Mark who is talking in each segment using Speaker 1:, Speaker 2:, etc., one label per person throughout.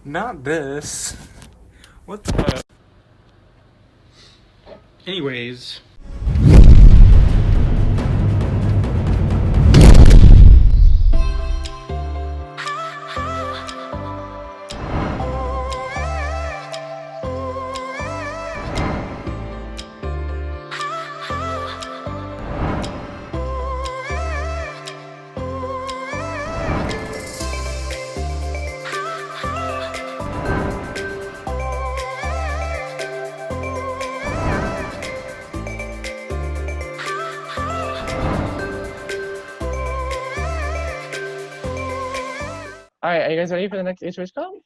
Speaker 1: Not this. What the? Anyways.
Speaker 2: All right, are you guys ready for the next HOH call?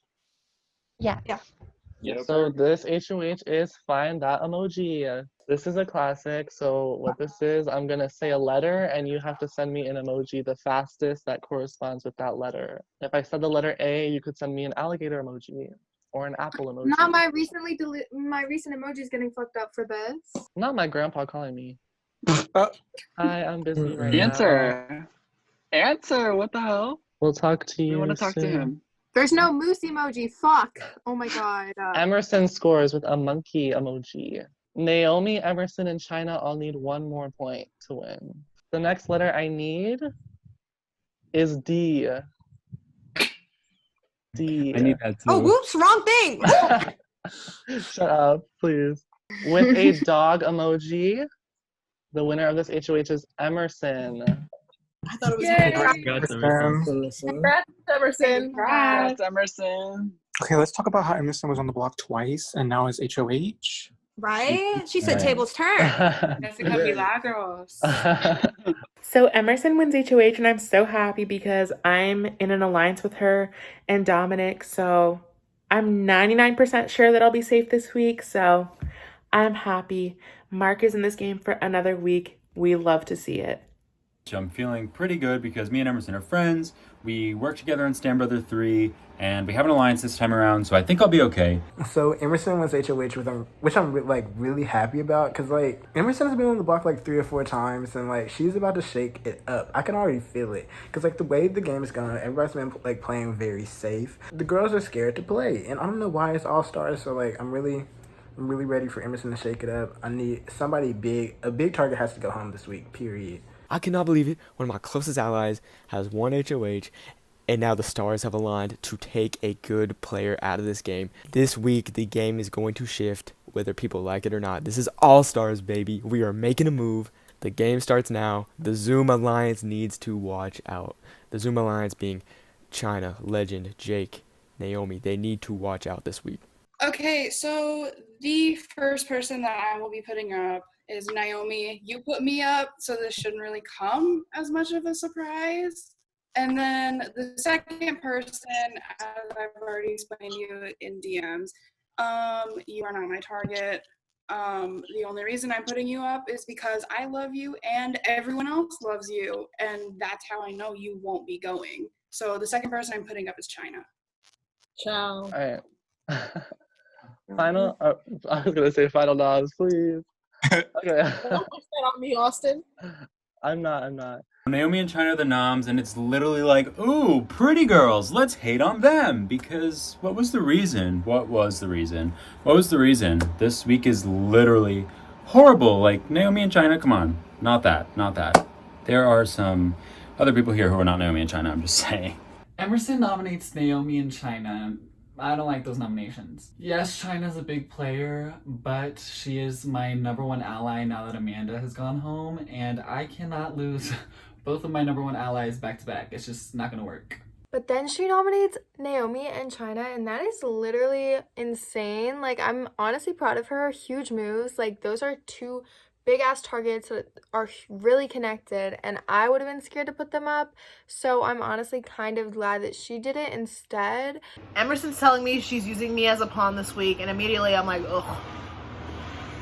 Speaker 3: Yeah.
Speaker 1: Yep.
Speaker 2: So this HOH is Find That Emoji. This is a classic. So what this is, I'm gonna say a letter and you have to send me an emoji the fastest that corresponds with that letter. If I said the letter A, you could send me an alligator emoji or an apple emoji.
Speaker 4: Now my recent emoji is getting fucked up for this.
Speaker 2: Not my grandpa calling me. Hi, I'm busy right
Speaker 5: Answer. Answer. What the hell?
Speaker 2: now. We'll talk to you
Speaker 5: We want to talk to
Speaker 2: soon.
Speaker 5: him.
Speaker 4: There's no moose emoji. Fuck. Oh my god.
Speaker 2: Emerson scores with a monkey emoji. Naomi, Emerson, and Chynah all need one more point to win. The next letter I need is D. D.
Speaker 6: I need that too.
Speaker 4: Oh, whoops, wrong thing.
Speaker 2: Shut up, please. With a dog emoji. The winner of this HOH is Emerson.
Speaker 4: I thought it was
Speaker 6: Congrats,
Speaker 4: Congrats, Emerson.
Speaker 5: Congrats, Emerson.
Speaker 1: Okay, let's talk about how Emerson was on the block twice and now is HOH.
Speaker 4: Right? She said table's turn.
Speaker 7: That's because we lagros.
Speaker 3: So Emerson wins HOH, and I'm so happy because I'm in an alliance with her and Dominick. So I'm 99% sure that I'll be safe this week. So I'm happy. Mark is in this game for another week. We love to see it.
Speaker 6: I'm feeling pretty good because me and Emerson are friends. We work together in Stand Brother 3, and we have an alliance this time around, so I think I'll be okay.
Speaker 8: So Emerson wins HOH which I'm really happy about, because Emerson has been on the block 3 or 4 times, and she's about to shake it up. I can already feel it, because the way the game is going, everybody's been playing very safe. The girls are scared to play, and I don't know why. It's all stars, so I'm really ready for Emerson to shake it up. I need somebody big. A big target has to go home this week, period.
Speaker 9: I cannot believe it. One of my closest allies has won HOH, and now the stars have aligned to take a good player out of this game. This week, the game is going to shift, whether people like it or not. This is all stars, baby. We are making a move. The game starts now. The Zoom Alliance needs to watch out. The Zoom Alliance being Chynah, Legend, Jake, Naomi. They need to watch out this week.
Speaker 7: Okay, so the first person that I will be putting up is Naomi. You put me up, so this shouldn't really come as much of a surprise. And then the second person, as I've already explained to you in DMs, you are not my target. The only reason I'm putting you up is because I love you and everyone else loves you, and that's how I know you won't be going. So the second person I'm putting up is Chynah.
Speaker 4: Ciao.
Speaker 2: All right. Final. I was gonna say final nods, please. Okay.
Speaker 4: Don't push that on me, Austin.
Speaker 2: I'm not.
Speaker 6: Naomi and Chynah are the noms, and it's literally like, ooh, pretty girls, let's hate on them. Because what was the reason? This week is literally horrible. Naomi and Chynah, come on. Not that. There are some other people here who are not Naomi and Chynah, I'm just saying.
Speaker 10: Emerson nominates Naomi and Chynah. I don't like those nominations. Yes, Chynah's a big player, but she is my #1 ally now that Amanda has gone home, and I cannot lose both of my #1 allies back to back. It's just not gonna work.
Speaker 11: But then she nominates Naomi and Chynah, and that is literally insane. I'm honestly proud of her. Huge moves. Those are 2 big ass targets that are really connected, and I would have been scared to put them up, so I'm honestly kind of glad that she did it instead.
Speaker 12: Emerson's telling me she's using me as a pawn this week, and immediately I'm like, ugh.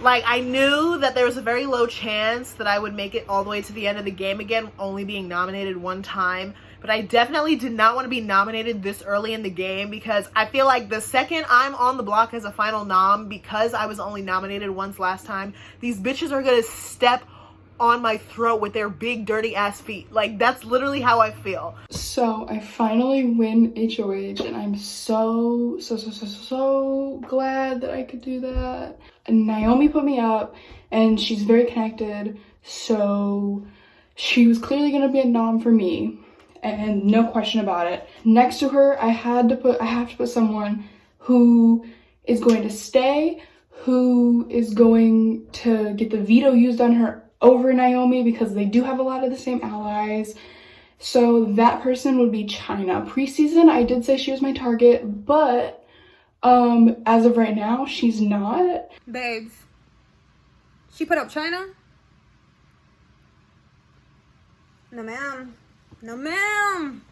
Speaker 12: I knew that there was a very low chance that I would make it all the way to the end of the game again, only being nominated 1 time. But I definitely did not want to be nominated this early in the game, because I feel like the second I'm on the block as a final nom, because I was only nominated once last time, these bitches are going to step on my throat with their big dirty ass feet. That's literally how I feel.
Speaker 13: So I finally win HOH and I'm so glad that I could do that. And Naomi put me up and she's very connected, so she was clearly gonna be a nom for me and no question about it. Next to her, I have to put someone who is going to stay, who is going to get the veto used on her over Naomi because they do have a lot of the same allies. So that person would be Chynah. Preseason, I did say she was my target, but as of right now, she's not.
Speaker 14: Babes, she put up Chynah? No, ma'am. No, ma'am.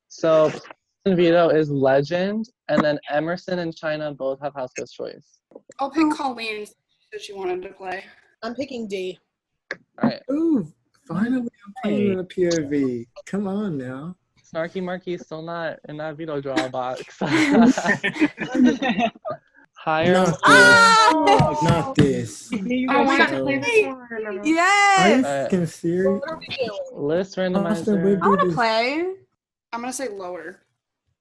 Speaker 2: So Veto is Legend, and then Emerson and Chynah both have House Ghost choice.
Speaker 7: I'll pick Colleen. She said she wanted to play.
Speaker 12: I'm picking D.
Speaker 2: All right.
Speaker 8: Ooh, finally I'm playing in a POV. Come on now.
Speaker 2: Snarky Marky's still not in that veto draw box. Higher.
Speaker 8: Not this.
Speaker 4: I want to play this one.
Speaker 14: Yes.
Speaker 8: Are you fucking serious?
Speaker 2: List
Speaker 8: Austin,
Speaker 2: randomizer.
Speaker 14: I want to play.
Speaker 7: I'm gonna say lower.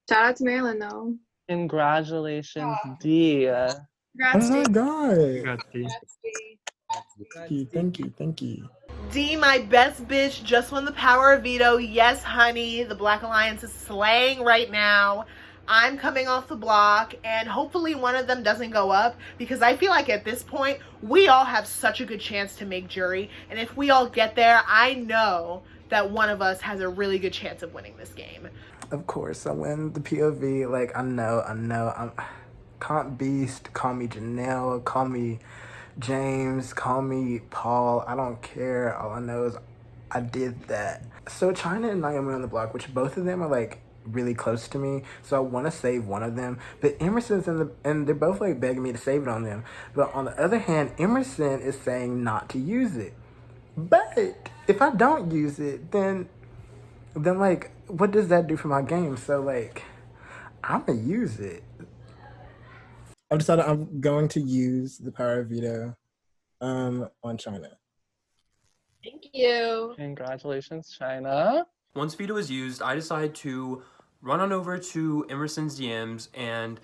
Speaker 4: Shout out to Marilyn though.
Speaker 2: Congratulations, D.
Speaker 4: Congrats,
Speaker 8: Oh my
Speaker 4: Dave.
Speaker 8: god.
Speaker 4: Congrats,
Speaker 8: Thank you.
Speaker 12: D, my best bitch, just won the power of veto. Yes, honey, the Black Alliance is slaying right now. I'm coming off the block, and hopefully one of them doesn't go up, because I feel like at this point, we all have such a good chance to make jury, and if we all get there, I know that one of us has a really good chance of winning this game.
Speaker 8: Of course, I win the POV. Like, I know. I'm Comp Beast, call me Janelle, call me James, call me Paul. I don't care. All I know is I did that. So Chynah and Naomi on the block, which both of them are like really close to me, so I want to save one of them, but Emerson's and they're both like begging me to save it on them. But on the other hand, Emerson is saying not to use it. But if I don't use it, then like, what does that do for my game? So like, I'm gonna use it. I've decided I'm going to use the power of veto on Chynah.
Speaker 11: Thank you.
Speaker 2: Congratulations, Chynah.
Speaker 9: Once veto is used, I decide to run on over to Emerson's DMs and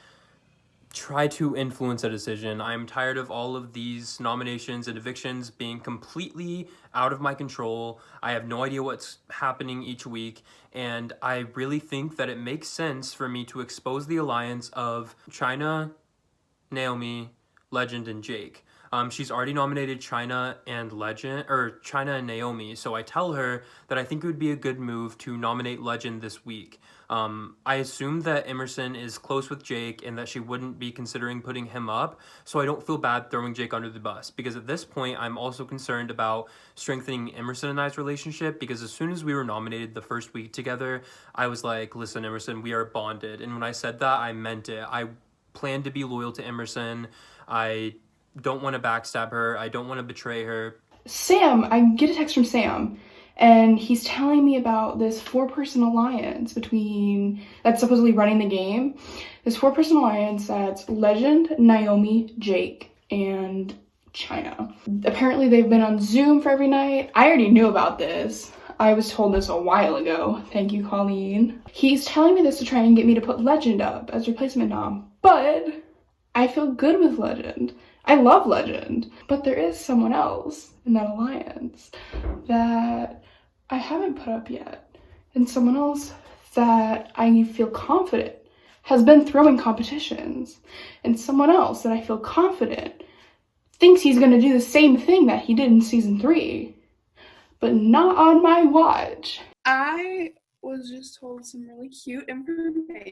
Speaker 9: try to influence a decision. I'm tired of all of these nominations and evictions being completely out of my control. I have no idea what's happening each week, and I really think that it makes sense for me to expose the alliance of Chynah, Naomi, Legend, and Jake. She's already nominated Chynah and Chynah and Naomi, so I tell her that I think it would be a good move to nominate Legend this week. I assume that Emerson is close with Jake and that she wouldn't be considering putting him up, so I don't feel bad throwing Jake under the bus, because at this point I'm also concerned about strengthening Emerson and I's relationship, because as soon as we were nominated the first week together, I was like, listen, Emerson, we are bonded, and when I said that, I meant it. I plan to be loyal to Emerson. I don't want to backstab her. I don't want to betray her.
Speaker 13: Sam, I get a text from Sam, and he's telling me about this 4-person alliance that's supposedly running the game. This 4-person alliance that's Legend, Naomi, Jake, and Chynah. Apparently they've been on Zoom for every night. I already knew about this. I was told this a while ago. Thank you, Colleen. He's telling me this to try and get me to put Legend up as replacement nom, but I feel good with Legend. I love Legend, but there is someone else in that alliance that I haven't put up yet, and someone else that I feel confident has been throwing competitions, and someone else that I feel confident thinks he's going to do the same thing that he did in season 3, but not on my watch.
Speaker 7: I was just told some really cute information.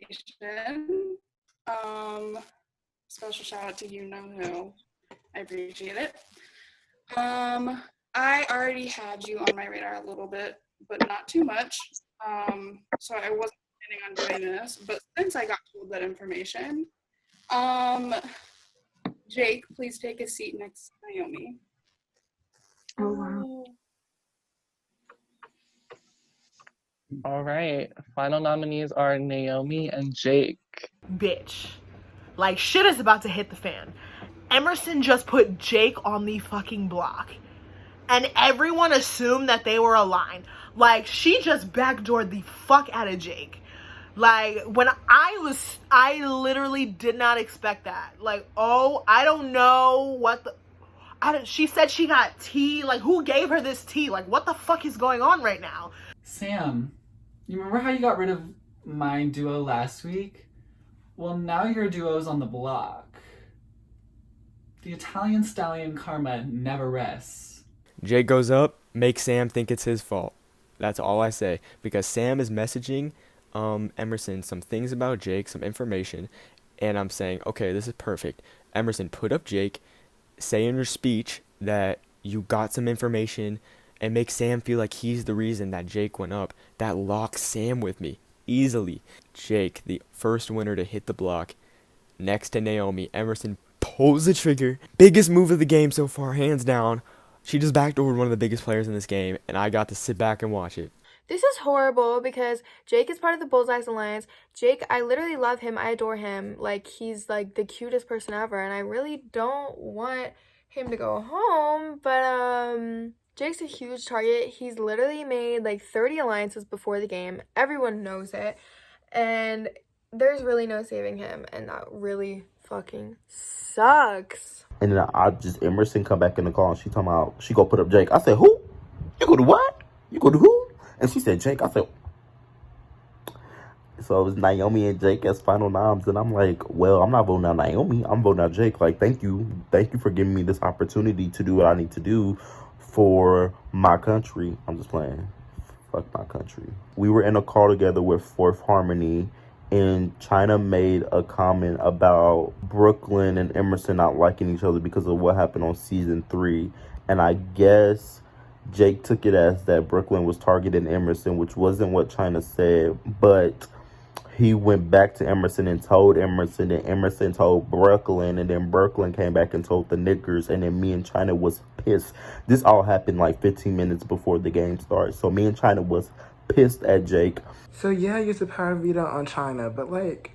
Speaker 7: Special shout out to you know who. I appreciate it. I already had you on my radar a little bit, but not too much. So I wasn't planning on doing this, but since I got told that information, Jake, please take a seat next to Naomi.
Speaker 4: Oh wow.
Speaker 2: All right. Final nominees are Naomi and Jake.
Speaker 12: Bitch. Like, shit is about to hit the fan. Emerson just put Jake on the fucking block. and everyone assumed that they were aligned. Like, she just backdoored the fuck out of Jake. Like, when I literally did not expect that. Like, oh, I don't know what the... she said she got tea. Like, who gave her this tea? Like, what the fuck is going on right now?
Speaker 10: Sam, you remember how you got rid of my duo last week? Well, now your duo's on the block. The Italian stallion karma never rests.
Speaker 9: Jake goes up, makes Sam think it's his fault. That's all I say. Because Sam is messaging Emerson some things about Jake, some information, and I'm saying, okay, this is perfect. Emerson, put up Jake, say in your speech that you got some information, and make Sam feel like he's the reason that Jake went up. That locks Sam with me easily. Jake, the first winner to hit the block, next to Naomi. Emerson pulls the trigger. Biggest move of the game so far, hands down. She just backdoored one of the biggest players in this game, and I got to sit back and watch it.
Speaker 11: This is horrible because Jake is part of the Bullseyes Alliance. Jake, I literally love him. I adore him. Like, he's like the cutest person ever, and I really don't want him to go home, but Jake's a huge target. He's literally made like 30 alliances before the game. Everyone knows it, and there's really no saving him, and that really fucking sucks.
Speaker 15: And then Emerson come back in the call, and she talking about, she go put up Jake. I said, who? You go to what? You go to who? And she said, Jake. I said, so it was Naomi and Jake as final noms. And I'm like, well, I'm not voting out Naomi. I'm voting out Jake. Like, thank you. Thank you for giving me this opportunity to do what I need to do for my country. I'm just playing. Fuck my country. We were in a call together with Fourth Harmony, and Chynah made a comment about Brooklyn and Emerson not liking each other because of what happened on season 3. And I guess Jake took it as that Brooklyn was targeting Emerson, which wasn't what Chynah said, but he went back to Emerson and told Emerson, and Emerson told Brooklyn, and then Brooklyn came back and told the niggers, and then me and Chynah was pissed. This all happened like 15 minutes before the game started, so me and Chynah was pissed at Jake.
Speaker 8: So yeah, I used the power veto on Chynah, but like,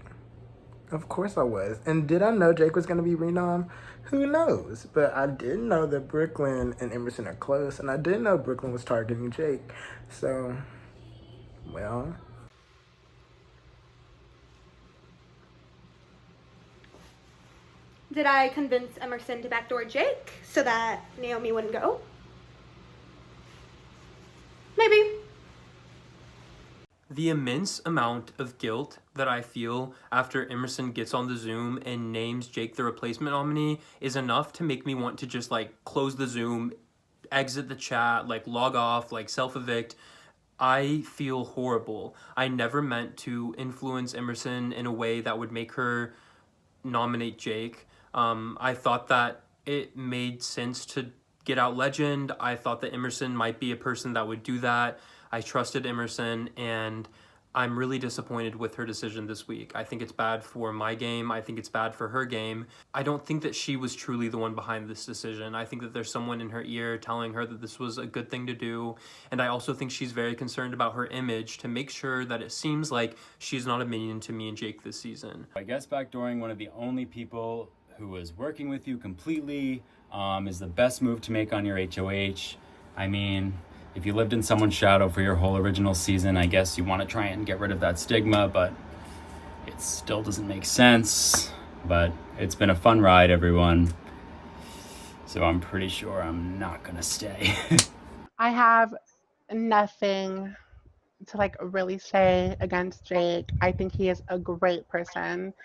Speaker 8: of course I was. And did I know Jake was going to be renom? Who knows? But I did know that Brooklyn and Emerson are close, and I did know Brooklyn was targeting Jake. So, well.
Speaker 14: Did I convince Emerson to backdoor Jake so that Naomi wouldn't go? Maybe.
Speaker 16: The immense amount of guilt that I feel after Emerson gets on the Zoom and names Jake the replacement nominee is enough to make me want to just like close the Zoom, exit the chat, like log off, like self-evict. I feel horrible. I never meant to influence Emerson in a way that would make her nominate Jake. I thought that it made sense to get out Legend. I thought that Emerson might be a person that would do that. I trusted Emerson, and I'm really disappointed with her decision this week. I think it's bad for my game. I think it's bad for her game. I don't think that she was truly the one behind this decision. I think that there's someone in her ear telling her that this was a good thing to do, and I also think she's very concerned about her image to make sure that it seems like she's not a minion to me and Jake this season.
Speaker 6: I guess backdooring one of the only people who was working with you completely is the best move to make on your HOH. I mean, if you lived in someone's shadow for your whole original season, I guess you want to try and get rid of that stigma, but it still doesn't make sense. But it's been a fun ride, everyone. So I'm pretty sure I'm not gonna stay.
Speaker 17: I have nothing to like really say against Jake. I think he is a great person.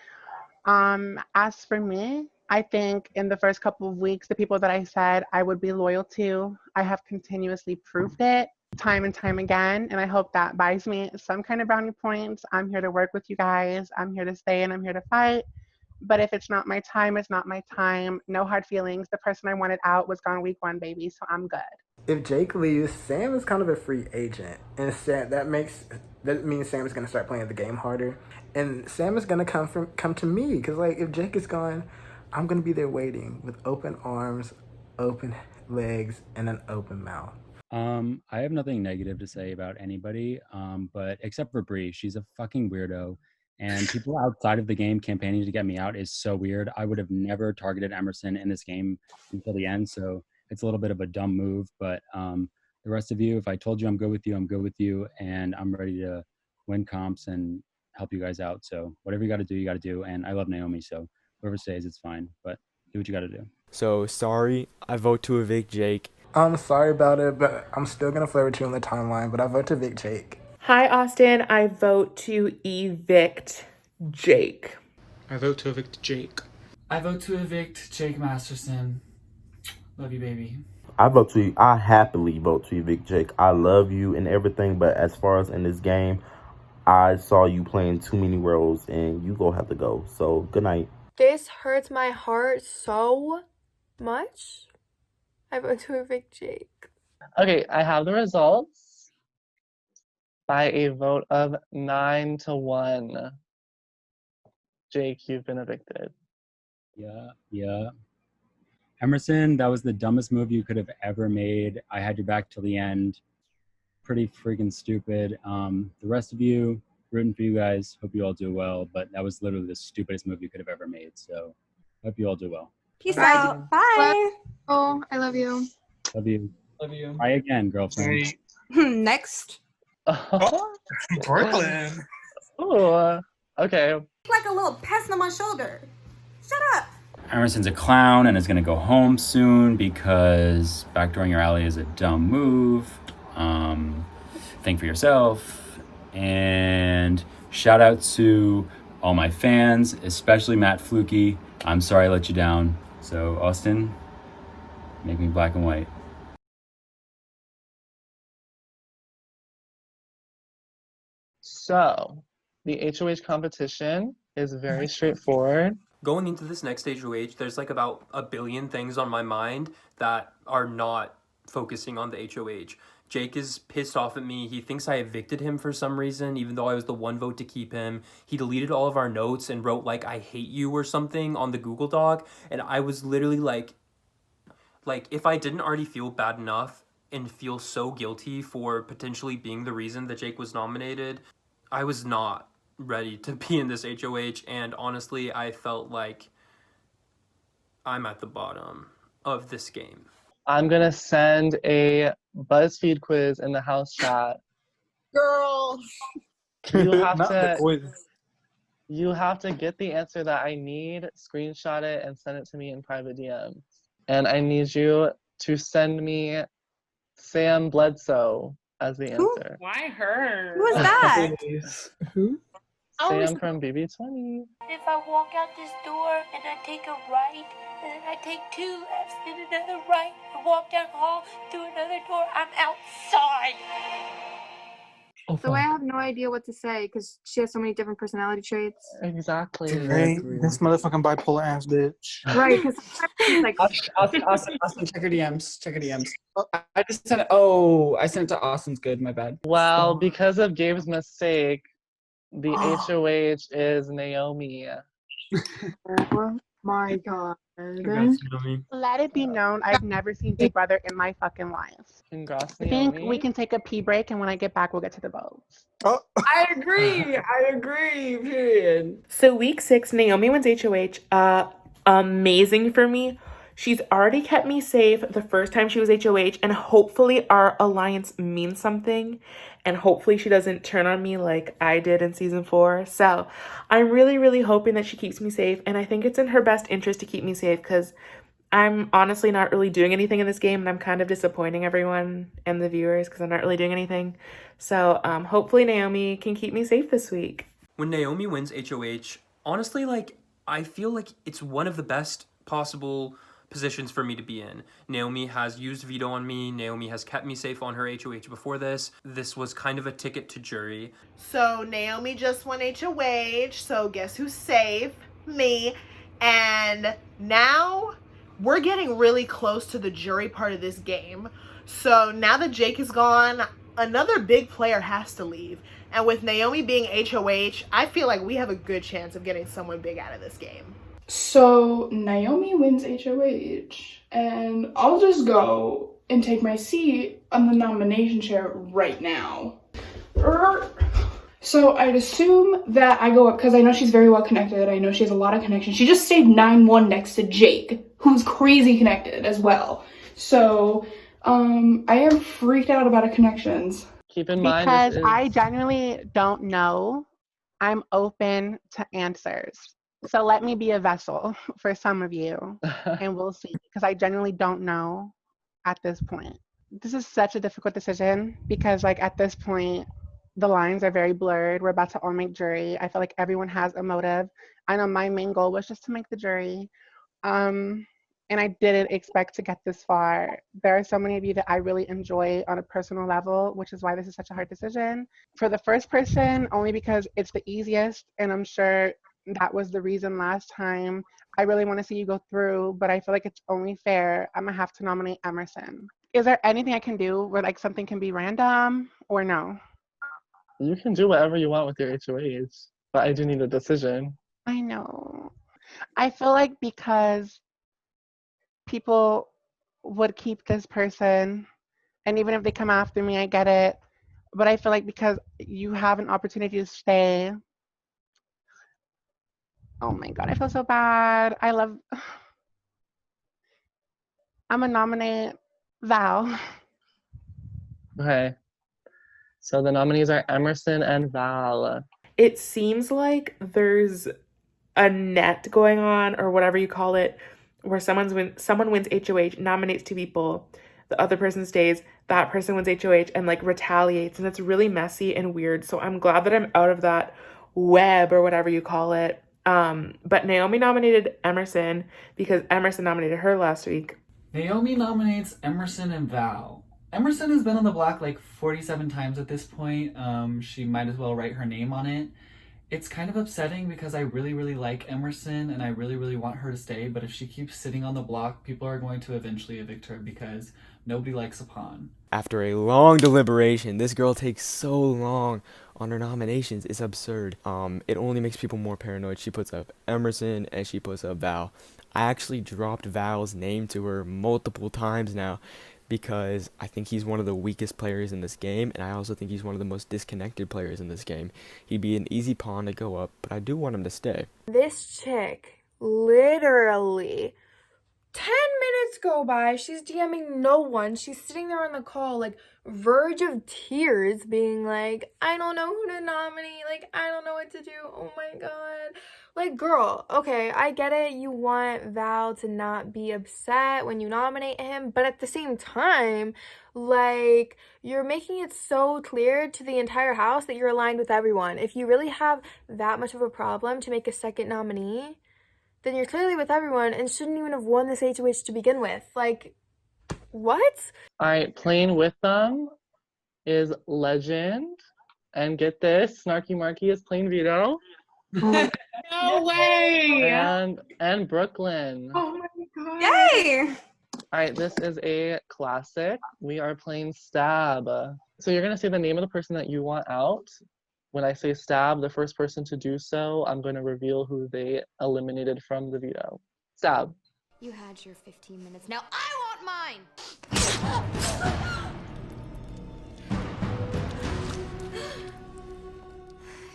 Speaker 17: As for me, I think in the first couple of weeks, the people that I said I would be loyal to, I have continuously proved it time and time again. And I hope that buys me some kind of brownie points. I'm here to work with you guys. I'm here to stay and I'm here to fight. But if it's not my time, it's not my time. No hard feelings. The person I wanted out was gone week 1, baby. So I'm good.
Speaker 8: If Jake leaves, Sam is kind of a free agent. And that means Sam is going to start playing the game harder. And Sam is going to come to me. Because like, if Jake is gone, I'm going to be there waiting with open arms, open legs, and an open mouth.
Speaker 6: I have nothing negative to say about anybody, but except for Bree. She's a fucking weirdo. And people outside of the game campaigning to get me out is so weird. I would have never targeted Emerson in this game until the end. So it's a little bit of a dumb move, but the rest of you, if I told you I'm good with you, I'm good with you, and I'm ready to win comps and help you guys out. So whatever you got to do, you got to do. And I love Naomi, so whoever stays, it's fine. But do what you got to do.
Speaker 9: So sorry, I vote to evict Jake.
Speaker 8: I'm sorry about it, but I'm still gonna flirt with you on the timeline. But I vote to evict Jake.
Speaker 3: Hi, Austin. I vote to evict Jake.
Speaker 1: I vote to evict Jake.
Speaker 10: I vote to evict Jake Masterson. Love you, baby.
Speaker 15: I happily vote to evict Jake. I love you and everything, but as far as in this game, I saw you playing too many roles and you gonna have to go. So good night.
Speaker 11: This hurts my heart so much. I vote to evict Jake.
Speaker 2: Okay, I have the results by a vote of 9-1. Jake, you've been evicted.
Speaker 6: Yeah. Emerson, that was the dumbest move you could have ever made. I had your back till the end. Pretty freaking stupid. The rest of you, rooting for you guys. Hope you all do well. But that was literally the stupidest move you could have ever made. So hope you all do well.
Speaker 14: Peace
Speaker 4: Bye.
Speaker 14: out. Bye.
Speaker 4: Oh, I love you.
Speaker 6: Love you.
Speaker 10: Love you.
Speaker 6: Try again, girlfriend.
Speaker 14: Next.
Speaker 1: Brooklyn.
Speaker 2: Oh, okay.
Speaker 14: Like a little pest on my shoulder. Shut up.
Speaker 6: Emerson's a clown and is going to go home soon because backdooring your ally is a dumb move. Think for yourself. And shout out to all my fans, especially Matt Fluky. I'm sorry I let you down. So, Austin, make me black and white.
Speaker 2: So, the HOH competition is very straightforward.
Speaker 16: Going into this next HOH, there's like about a billion things on my mind that are not focusing on the HOH. Jake is pissed off at me. He thinks I evicted him for some reason, even though I was the one vote to keep him. He deleted all of our notes and wrote like, I hate you or something on the Google Doc. And I was literally like, if I didn't already feel bad enough and feel so guilty for potentially being the reason that Jake was nominated, I was not ready to be in this HOH. And honestly, I felt like I'm at the bottom of this game.
Speaker 2: I'm going to send a BuzzFeed quiz in the house chat.
Speaker 14: Girl.
Speaker 2: You have
Speaker 1: Not the quiz.
Speaker 2: You have to get the answer that I need, screenshot it, and send it to me in private DM. And I need you to send me Sam Bledsoe as the answer.
Speaker 18: Why her?
Speaker 14: Who is that?
Speaker 1: Who?
Speaker 2: Sam from BB20.
Speaker 19: If I walk out this door and I take a right, and then I take 2 lefts and another right, and walk down the hall through another door, I'm outside.
Speaker 4: So I have no idea what to say because she has so many different personality traits.
Speaker 2: Exactly.
Speaker 1: Right. This motherfucking bipolar ass bitch.
Speaker 4: Right, because like
Speaker 5: Austin, check your DMs. Check your DMs. I just sent it. Oh, I sent it to Austin's good. My bad.
Speaker 2: Well, because of Gabe's mistake, the HOH is Naomi.
Speaker 4: Oh my god.
Speaker 16: Congrats, Naomi.
Speaker 17: Let it be known, I've never seen Big Brother in my fucking life.
Speaker 2: Congrats,
Speaker 17: I
Speaker 2: Naomi.
Speaker 17: think we can take a pee break, and when I get back, we'll get to the votes.
Speaker 5: I agree. Period.
Speaker 3: So week 6, Naomi wins HOH. Amazing for me. She's already kept me safe the first time she was HOH, and hopefully our alliance means something, and hopefully she doesn't turn on me like I did in season 4. So I'm really, really hoping that she keeps me safe, and I think it's in her best interest to keep me safe because I'm honestly not really doing anything in this game, and I'm kind of disappointing everyone and the viewers because I'm not really doing anything. So hopefully Naomi can keep me safe this week.
Speaker 16: When Naomi wins HOH, honestly, I feel like it's one of the best possible positions for me to be in. Naomi has used Veto on me. Naomi has kept me safe on her HOH before this. This was kind of a ticket to jury.
Speaker 12: So Naomi just won HOH, so guess who's safe? Me. And now we're getting really close to the jury part of this game. So now that Jake is gone, another big player has to leave. And with Naomi being HOH, I feel like we have a good chance of getting someone big out of this game.
Speaker 13: So Naomi wins HOH, and I'll just go and take my seat on the nomination chair right now. So I'd assume that I go up because I know she's very well connected. I know she has a lot of connections. She just stayed 9-1 next to Jake, who's crazy connected as well. So I am freaked out about a connections.
Speaker 2: Keep in mind,
Speaker 17: Because
Speaker 2: this
Speaker 17: I
Speaker 2: is
Speaker 17: genuinely don't know. I'm open to answers. So let me be a vessel for some of you, and we'll see. Because I genuinely don't know at this point. This is such a difficult decision because, like, at this point, the lines are very blurred. We're about to all make jury. I feel like everyone has a motive. I know my main goal was just to make the jury. And I didn't expect to get this far. There are so many of you that I really enjoy on a personal level, which is why this is such a hard decision. For the first person, only because it's the easiest, and I'm sure that was the reason last time. I really want to see you go through, but I feel like it's only fair. I'm gonna have to nominate Emerson. Is there anything I can do where like something can be random or no?
Speaker 2: you can do whatever you want with your HOH, but I do need a decision.
Speaker 17: I know. I feel like because people would keep this person, and even if they come after me, I get it. But I feel like because you have an opportunity to stay. Oh my God, I feel so bad. I'm gonna nominate Val.
Speaker 2: Okay. So the nominees are Emerson and Val.
Speaker 3: It seems like there's a net going on, or whatever you call it, where someone wins HOH, nominates two people, the other person stays, that person wins HOH, and like retaliates, and it's really messy and weird. So I'm glad that I'm out of that web, or whatever you call it. But Naomi nominated Emerson because Emerson nominated her last week.
Speaker 10: Naomi nominates Emerson and Val. Emerson has been on the block like 47 times at this point. She might as well write her name on it. It's kind of upsetting because I really, really like Emerson and I really, really want her to stay. But if she keeps sitting on the block, people are going to eventually evict her because nobody likes a pawn.
Speaker 9: After a long deliberation, this girl takes so long on her nominations. It's absurd. It only makes people more paranoid. She puts up Emerson and she puts up Val. I actually dropped Val's name to her multiple times now because I think he's one of the weakest players in this game, and I also think he's one of the most disconnected players in this game. He'd be an easy pawn to go up, but I do want him to stay.
Speaker 11: This chick, literally, 10 minutes go by, she's DMing no one. She's sitting there on the call, like, verge of tears, being like, I don't know who to nominate. Like, I don't know what to do. Oh my God. Like, girl, okay, I get it. You want Val to not be upset when you nominate him. But at the same time, like, you're making it so clear to the entire house that you're aligned with everyone. If you really have that much of a problem to make a second nominee, then you're clearly with everyone and shouldn't even have won this HOH to begin with. Like, what?
Speaker 2: All right, playing with them is Legend. And get this, Snarky Marky is playing Veto.
Speaker 4: No way!
Speaker 2: And Brooklyn.
Speaker 4: Oh my God.
Speaker 18: Yay!
Speaker 2: All right, this is a classic. We are playing Stab. So you're going to say the name of the person that you want out. When I say Stab, the first person to do so, I'm going to reveal who they eliminated from the veto. Stab.
Speaker 18: You had your 15 minutes. Now I want mine!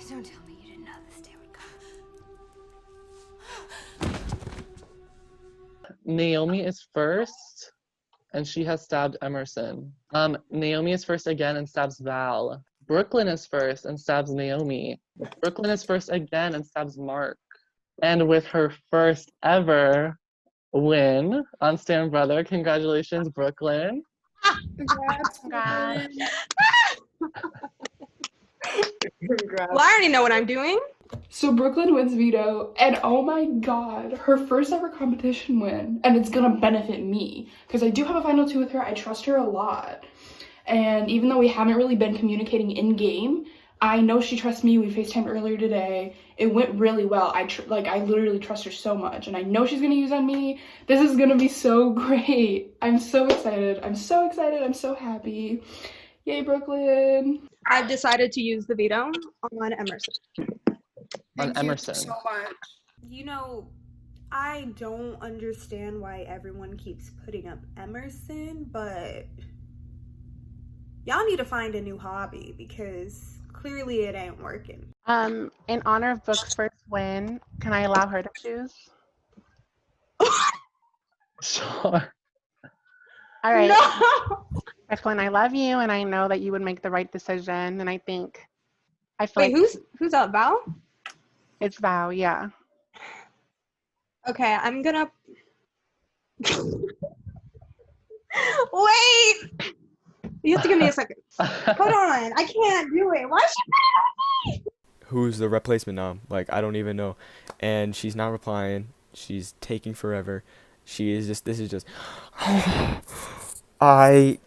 Speaker 18: Don't tell me you didn't know this day would come.
Speaker 2: Naomi is first, and she has stabbed Emerson. Naomi is first again and stabs Val. Brooklyn is first and stabs Naomi. Brooklyn is first again and stabs Mark. And with her first ever win on Stand Brother, congratulations, Brooklyn.
Speaker 4: Congrats.
Speaker 17: Congrats.
Speaker 18: Well, I already know what I'm doing.
Speaker 13: So Brooklyn wins veto, and oh my God, her first ever competition win, and it's gonna benefit me because I do have a final two with her. I trust her a lot, and even though we haven't really been communicating in game, I know she trusts me. We FaceTimed earlier today. It went really well. I literally trust her so much, and I know she's gonna use on me. This is gonna be so great. I'm so excited. I'm so excited. I'm so happy. Yay, Brooklyn.
Speaker 18: I've decided to use the veto on Emerson.
Speaker 2: On Emerson.
Speaker 18: So much.
Speaker 14: You know, I don't understand why everyone keeps putting up Emerson, but y'all need to find a new hobby because clearly it ain't working.
Speaker 17: In honor of Book's first win, can I allow her to choose?
Speaker 2: Sure.
Speaker 17: All right.
Speaker 14: No.
Speaker 17: Brooklyn, I love you, and I know that you would make the right decision. And I feel
Speaker 4: Wait,
Speaker 17: like
Speaker 4: who's up, Val?
Speaker 17: it's Val. Yeah.
Speaker 4: Okay, I'm gonna. Wait! You have to give me a second. Hold on, I can't do it. Why is she?
Speaker 9: Who's the replacement nom? Like, I don't even know. And she's not replying. She's taking forever. She is just, this is just,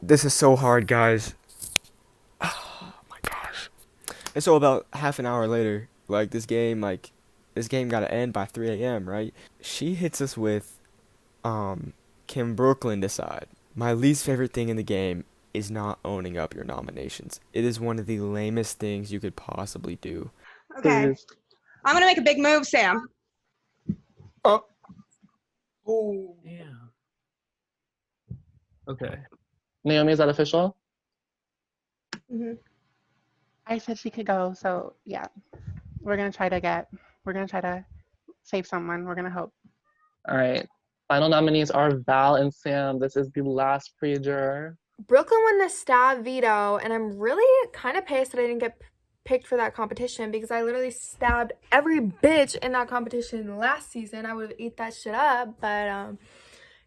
Speaker 9: this is so hard, guys. Oh my gosh. And so about half an hour later, this game gotta end by 3 a.m., right? She hits us with, can Brooklyn decide? My least favorite thing in the game is not owning up your nominations. It is one of the lamest things you could possibly do.
Speaker 4: Okay, I'm gonna make a big move, Sam.
Speaker 1: Oh.
Speaker 16: Yeah. Okay.
Speaker 2: Naomi, is that official?
Speaker 4: Mm-hmm.
Speaker 17: I said she could go, so yeah. We're gonna try to save someone. We're gonna hope.
Speaker 2: All right. Final nominees are Val and Sam. This is the last pre-juror.
Speaker 11: Brooklyn won the stab veto, and I'm really kind of pissed that I didn't get picked for that competition because I literally stabbed every bitch in that competition last season. I would have ate that shit up, but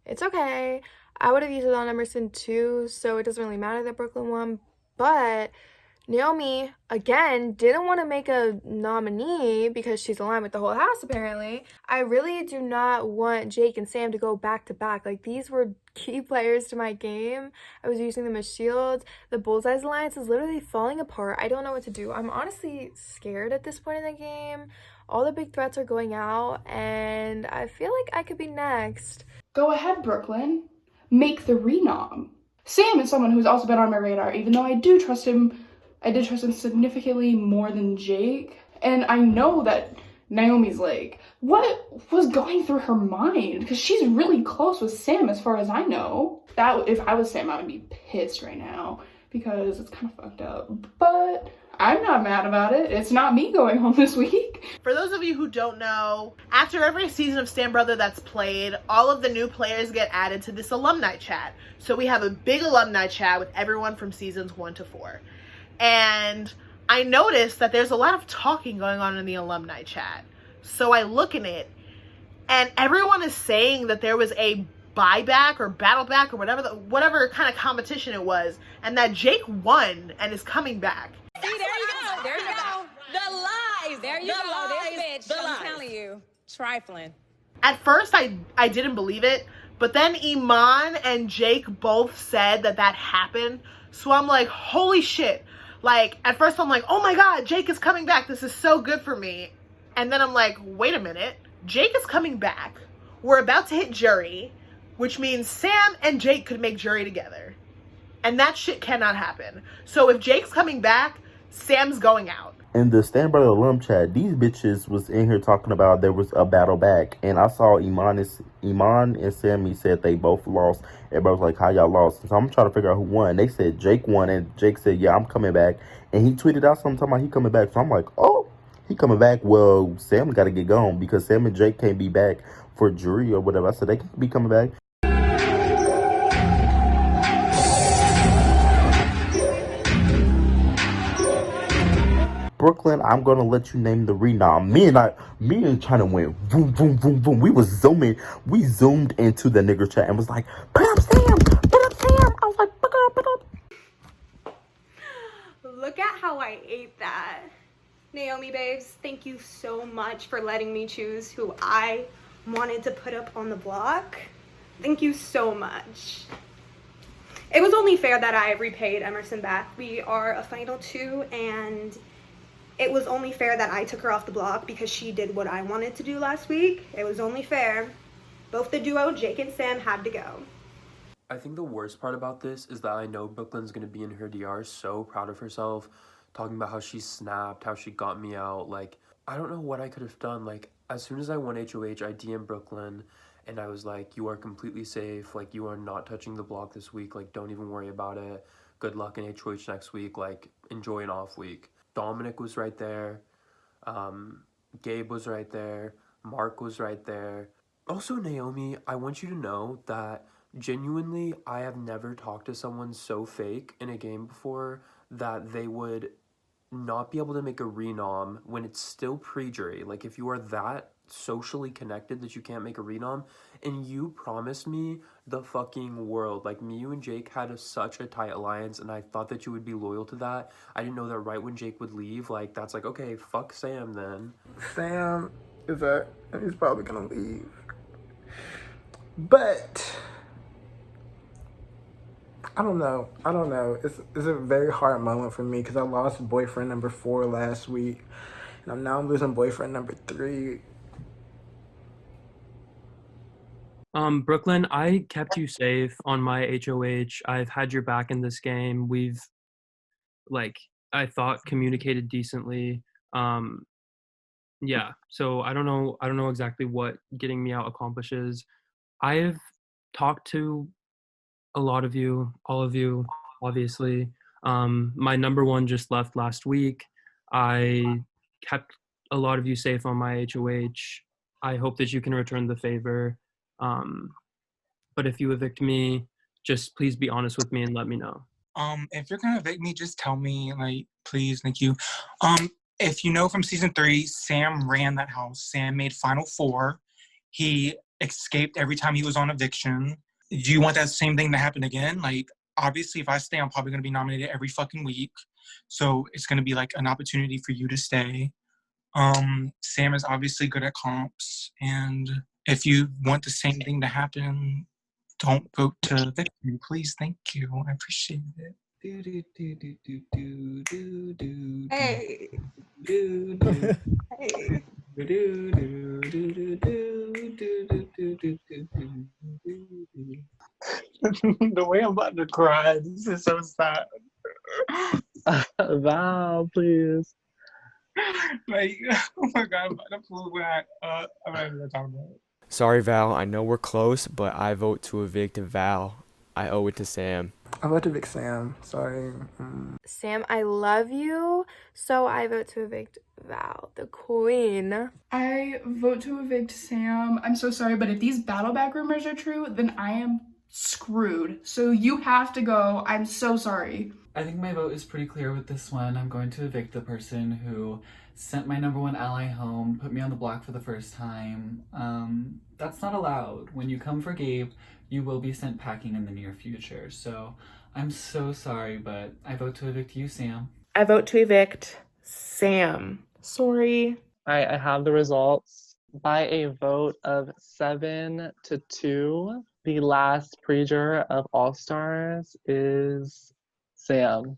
Speaker 11: it's okay. I would have used it on Emerson too, so it doesn't really matter that Brooklyn won. But Naomi, again, didn't want to make a nominee because she's aligned with the whole house, apparently. I really do not want Jake and Sam to go back to back. These were key players to my game. I was using them as shields. The Bullseye's Alliance is literally falling apart. I don't know what to do. I'm honestly scared at this point in the game. All the big threats are going out, and I feel like I could be next.
Speaker 13: Go ahead, Brooklyn. Make the renom. Sam is someone who's also been on my radar, even though I did trust him significantly more than Jake. And I know that Naomi's what was going through her mind? Because she's really close with Sam as far as I know. That if I was Sam, I would be pissed right now because it's kind of fucked up. But I'm not mad about it. It's not me going home this week.
Speaker 12: For those of you who don't know, after every season of Stan Brother that's played, all of the new players get added to this alumni chat. So we have a big alumni chat with everyone from seasons 1 to 4. And I noticed that there's a lot of talking going on in the alumni chat. So I look in it, and everyone is saying that there was a buyback or battle back or whatever kind of competition it was, and that Jake won and is coming back.
Speaker 20: See, there you go. There you go. The lies. There you go. This bitch. I'm telling you. Trifling.
Speaker 12: At first, I didn't believe it, but then Iman and Jake both said that happened. So I'm like, holy shit. At first I'm like, oh my God, Jake is coming back. This is so good for me. And then I'm like, wait a minute. Jake is coming back. We're about to hit jury, which means Sam and Jake could make jury together. And that shit cannot happen. So if Jake's coming back, Sam's going out.
Speaker 15: In the Stan Brother alum chat, these bitches was in here talking about there was a battle back, and I saw Iman and Sammy said they both lost. Everybody was like, how y'all lost? So I'm trying to figure out who won. They said Jake won, and Jake said, yeah, I'm coming back. And he tweeted out something talking about he coming back. So I'm like, oh, he coming back. Well, Sam got to get gone because Sam and Jake can't be back for jury or whatever. I said they can't be coming back. Brooklyn, I'm gonna let you name the renom. Me and Chynah went boom, boom, boom, boom. We zoomed into the nigger chat and was like, put up Sam, put up Sam. I was like, put up.
Speaker 14: Look at how I ate that. Naomi babes, thank you so much for letting me choose who I wanted to put up on the block. Thank you so much. It was only fair that I repaid Emerson back. We are a final 2, and it was only fair that I took her off the block because she did what I wanted to do last week. It was only fair. Both the duo, Jake and Sam, had to go.
Speaker 16: I think the worst part about this is that I know Brooklyn's going to be in her DR so proud of herself, talking about how she snapped, how she got me out. I don't know what I could have done. As soon as I won HOH, I DM'd Brooklyn, and I was like, you are completely safe. You are not touching the block this week. Don't even worry about it. Good luck in HOH next week. Enjoy an off week. Dominick was right there. Gabe was right there. Mark was right there. Also, Naomi, I want you to know that genuinely, I have never talked to someone so fake in a game before that they would not be able to make a renom when it's still pre-jury. Like, if you are that socially connected that you can't make a renom, and you promised me the fucking world. Like, me, you and Jake had such a tight alliance, and I thought that you would be loyal to that. I didn't know that right when Jake would leave, like, that's like, okay, fuck Sam then.
Speaker 8: Sam he's probably gonna leave. But I don't know. It's a very hard moment for me because I lost boyfriend number 4 last week, and I'm now losing boyfriend number 3.
Speaker 21: Brooklyn, I kept you safe on my HOH. I've had your back in this game. We've, like, I thought communicated decently. Yeah. So I don't know exactly what getting me out accomplishes. I've talked to a lot of you, all of you, obviously. My number 1 just left last week. I kept a lot of you safe on my HOH. I hope that you can return the favor. But if you evict me, just please be honest with me and let me know.
Speaker 1: If you're gonna evict me, just tell me, like, please, thank you. If you know from season 3, Sam ran that house. Sam made Final 4. He escaped every time he was on eviction. Do you want that same thing to happen again? Like, obviously, if I stay, I'm probably gonna be nominated every fucking week. So it's gonna be like an opportunity for you to stay. Sam is obviously good at comps, and if you want the same thing to happen, don't vote to evict me, please. Thank you. I appreciate it.
Speaker 14: Hey. Hey.
Speaker 1: The way I'm about to cry, this is so sad.
Speaker 2: Val, please.
Speaker 1: Like, oh my god, I'm about to pull back. I'm not even gonna talk about it.
Speaker 9: Sorry, Val. I know we're close, but I vote to evict Val. I owe it to Sam.
Speaker 8: I vote to evict Sam. Sorry.
Speaker 11: Sam, I love you, so I vote to evict Val, the queen.
Speaker 13: I vote to evict Sam. I'm so sorry, but if these battle bag rumors are true, then I am screwed. So you have to go. I'm so sorry.
Speaker 10: I think my vote is pretty clear with this one. I'm going to evict the person who sent my number 1 ally home, put me on the block for the first time. That's not allowed. When you come for Gabe, you will be sent packing in the near future. So I'm so sorry, but I vote to evict you, Sam.
Speaker 3: I vote to evict Sam. Sorry.
Speaker 2: I have the results. By a vote of 7-2, the last pre-juror of All Stars is Sam.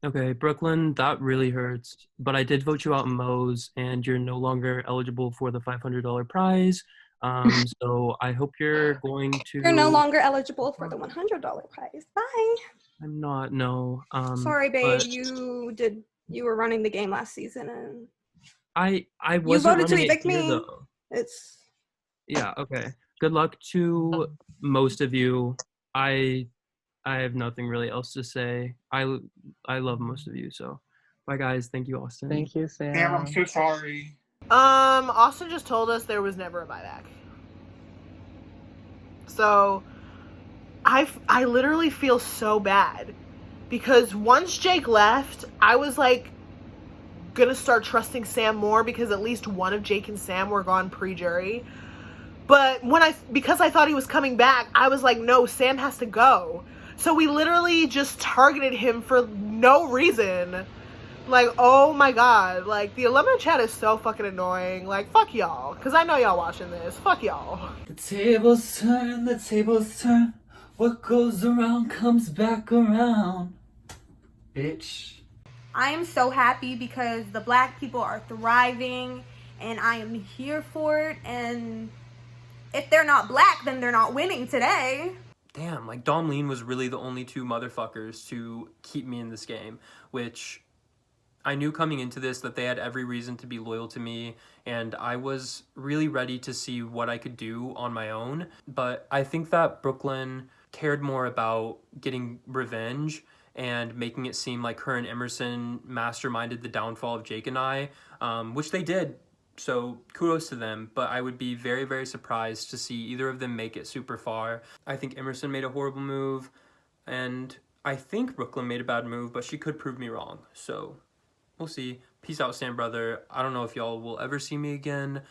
Speaker 21: Okay, Brooklyn, that really hurts. But I did vote you out in Moe's, and you're no longer eligible for the $500 prize. So I hope you're going to...
Speaker 14: You're no longer eligible for the $100 prize. Bye.
Speaker 21: I'm not, no.
Speaker 14: Sorry, babe.
Speaker 21: But
Speaker 14: You were running the game last season, and
Speaker 21: I wasn't
Speaker 14: you voted to
Speaker 21: running it
Speaker 14: evict
Speaker 21: here,
Speaker 14: me.
Speaker 21: though.
Speaker 14: It's
Speaker 21: Yeah, okay. Good luck to most of you. I have nothing really else to say. I love most of you, so bye guys. Thank you, Austin.
Speaker 2: Thank you, Sam.
Speaker 1: Sam, I'm so sorry.
Speaker 12: Austin just told us there was never a buyback. So I literally feel so bad because once Jake left, I was like gonna start trusting Sam more because at least one of Jake and Sam were gone pre-jury. But because I thought he was coming back, I was like, no, Sam has to go. So we literally just targeted him for no reason. Like, oh my god. Like, the alumni chat is so fucking annoying. Like, fuck y'all. Because I know y'all watching this. Fuck y'all.
Speaker 10: The tables turn. What goes around comes back around. Bitch.
Speaker 14: I am so happy because the black people are thriving, and I am here for it. And if they're not black, then they're not winning today.
Speaker 16: Damn, like Dominick was really the only 2 motherfuckers to keep me in this game, which I knew coming into this that they had every reason to be loyal to me, and I was really ready to see what I could do on my own. But I think that Brooklyn cared more about getting revenge and making it seem like her and Emerson masterminded the downfall of Jake and I, which they did So kudos to them, but I would be very, very surprised to see either of them make it super far. I think Emerson made a horrible move, and I think Brooklyn made a bad move, but she could prove me wrong. So we'll see. Peace out, Sam brother. I don't know if y'all will ever see me again.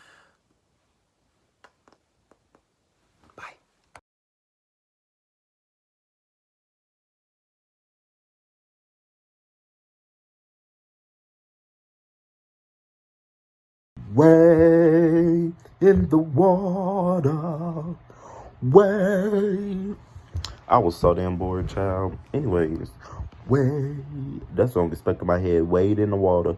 Speaker 15: Way in the water, way. I was so damn bored, child. Anyways, way. That song is stuck in my head. Wade in the water,